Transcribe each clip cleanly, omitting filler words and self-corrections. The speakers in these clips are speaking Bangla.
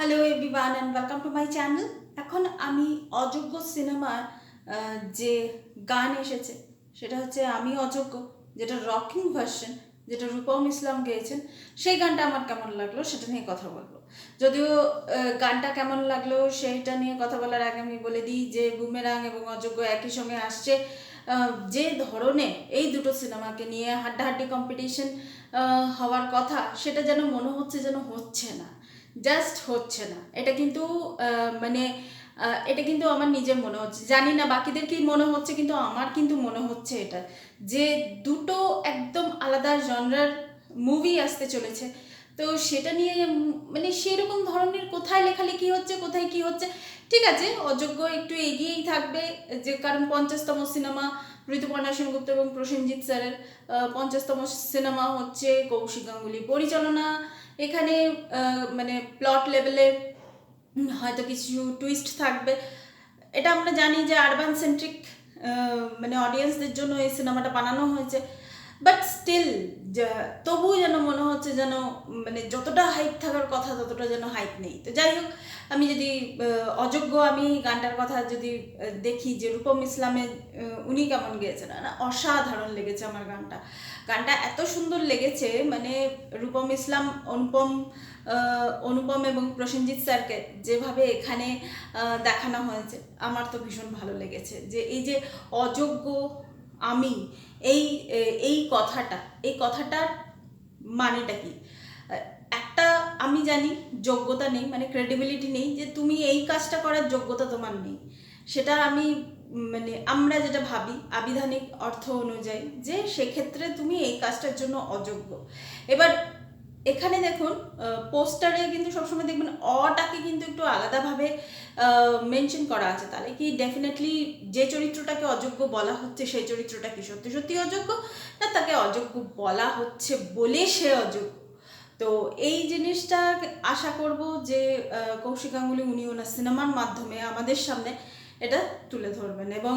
Hello everyone and welcome to my channel. এখন আমি অযোগ্য সিনেমার যে গান এসেছে সেটা হচ্ছে আমি অযোগ্য, যেটা রকিং ভার্সন, যেটা রূপম ইসলাম গেয়েছেন। সেই গানটা আমার কেমন লাগলো সেটা নিয়ে কথা বলবো। যদিও গানটা কেমন লাগলো সেইটা নিয়ে কথা বলার আগে আমি বলে দিই যে বুমেরাং এবং অযোগ্য একই সঙ্গে আসছে। যে ধরনের এই দুটো সিনেমাকে নিয়ে হাড্ডাহাড্ডি কম্পিটিশন হওয়ার কথা, সেটা যেন মনে হচ্ছে যেন হচ্ছে না, জাস্ট হচ্ছে না। এটা কিন্তু মানে এটা কিন্তু আমার নিজের মনে হচ্ছে, জানি না বাকিদের কি মনে হচ্ছে, কিন্তু আমার কিন্তু মনে হচ্ছে এটা যে দুটো একদম আলাদা জনরার মুভি আসতে চলেছে। তো সেটা নিয়ে মানে সেরকম ধরনের কোথায় লেখালেখি হচ্ছে, কোথায় কি হচ্ছে। ঠিক আছে, অযোগ্য একটু এগিয়েই থাকবে, যে কারণ 50তম সিনেমা ঋতুপর্ণা সেনগুপ্ত এবং প্রসেনজিৎ স্যারের। 50তম সিনেমা হচ্ছে, কৌশিক গাঙ্গুলি পরিচালনা। এখানে মানে প্লট লেভেলে হয়তো কিছু টুইস্ট থাকবে। এটা আমরা জানি যে আরবান সেন্ট্রিক মানে অডিয়েন্সদের জন্য এই সিনেমাটা বানানো হয়েছে, বাট স্টিল তবুও যেন মনে হচ্ছে যেন মানে যতটা হাইপ থাকার কথা ততটা যেন হাইপ নেই। তো যাই হোক, আমি যদি অযোগ্য আমি গানটার কথা যদি দেখি যে রূপম ইসলামের উনি কেমন গেয়েছেন, না অসাধারণ লেগেছে আমার গানটা। গানটা এত সুন্দর লেগেছে, মানে রূপম ইসলাম, অনুপম এবং প্রসেনজিৎ স্যারকে যেভাবে এখানে দেখানো হয়েছে আমার তো ভীষণ ভালো লেগেছে। যে এই যে অযোগ্য আমি, এই এই কথাটার মানেটা কি? একটা আমি জানি যোগ্যতা নেই, মানে ক্রেডিবিলিটি নেই, যে তুমি এই কাজটা করার যোগ্যতা তোমার নেই। সেটা আমি মানে আমরা যেটা ভাবি আবিধানিক অর্থ অনুযায়ী, যে সেক্ষেত্রে তুমি এই কাজটার জন্য অযোগ্য। এবার এখানে দেখুন, পোস্টারে কিন্তু সবসময় দেখবেন অটাকে কিন্তু একটু আলাদাভাবে মেনশন করা আছে। তাহলে কি ডেফিনেটলি যে চরিত্রটাকে অযোগ্য বলা হচ্ছে সেই চরিত্রটা কি সত্যি সত্যি অযোগ্য, না তাকে অযোগ্য বলা হচ্ছে বলে সে অযোগ্য? তো এই জিনিসটা আশা করব যে কৌশিক গাঙ্গুলি উনি ওনার সিনেমার মাধ্যমে আমাদের সামনে এটা তুলে ধরবেন। এবং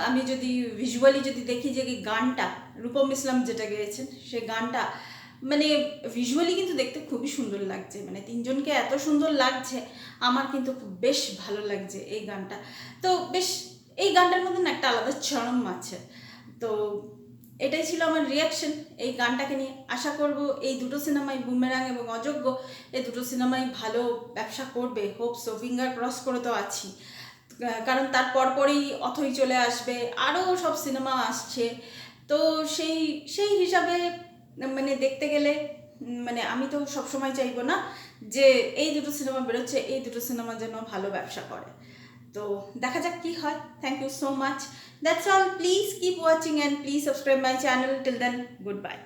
আমি যদি ভিজুয়ালি যদি দেখি যে গানটা রূপম ইসলাম যেটা গেয়েছেন, সে গানটা মানে ভিজুয়ালি কিন্তু দেখতে খুবই সুন্দর লাগছে, মানে তিনজনকে এত সুন্দর লাগছে, আমার কিন্তু খুব বেশ ভালো লাগছে এই গানটা। তো বেশ এই গানটার মধ্যে না একটা আলাদা চরম আছে। তো এটাই ছিল আমার রিয়াকশন এই গানটাকে নিয়ে। আশা করব এই দুটো সিনেমাই, বুমেরাং এবং অযোগ্য, এই দুটো সিনেমাই ভালো ব্যবসা করবে। হোপ সো, ফিঙ্গার ক্রস করে তো আছি। কারণ তার পরপরই অথই চলে আসবে, আরও সব সিনেমা আসছে। তো সেই সেই হিসাবে মানে দেখতে গেলে মানে আমি তো সবসময় চাইবো না যে এই দুটো সিনেমা বেরোচ্ছে, এই দুটো সিনেমা যেন ভালো ব্যবসা করে। তো দেখা যাক কি হয়। Thank you so much, that's all. Please keep watching and please subscribe my channel. Till then, good by.